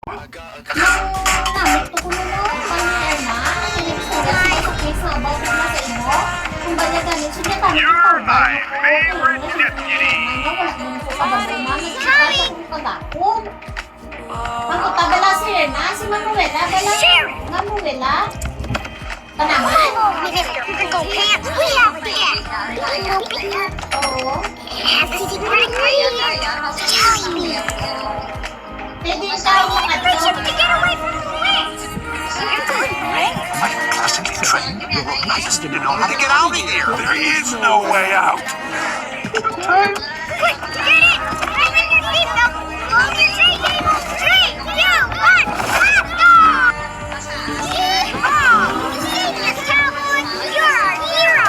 Namit to ko nun, kanina na. Sinigsuga siya sa case na about na sa imo. Kung ba niya ganun, so niya kami ito. Wala mo ko kabagama. Nagkita sa kong kagakon. Magkutabala si Rena, si Manuela, bala. Manuela? Panaman? Go pants, we have again. Oo. Yes, this is pretty great. Telling me. Pwede ikaw To get away from the wings. My classically trained neurologist to know how to get out of here. There is no way out. Quick, get it. I'm in your seatbelt. Hold your tray table. 3, 2, 1, blast off. Yeehaw! Genius, cowboy. You're our hero.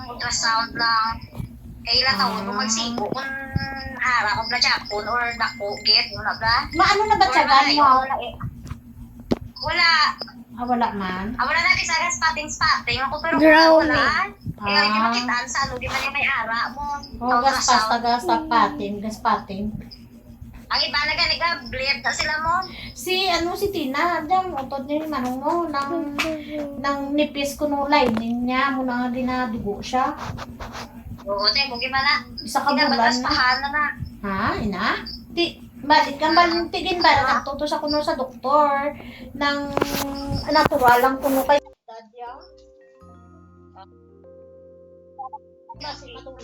Ultrasound lang. Kaya ilang taon kung magsigo kung hara kung platsyapon or nakugit mo na ba? Maano na ba tiyagan mo? Wala. Wala man. Wala na sa spotting. Ako pero Girl, wala. Kaya hindi makitaan sa ano, di man yung may ara mo. Gaspatin. Ang iba na ganiga, bled na sila mo. Si Tina, dyan, utod niya yung manong mo, nang nipis ko nung lining niya, muna nga dinadugo siya. Oo, te, kung gimana. Isa ka Batas bulan. pahan na. Ha? Ina? Balik kang balintigin ba? Nagtutos ako nun sa doktor ng natural lang kuno kay dadya.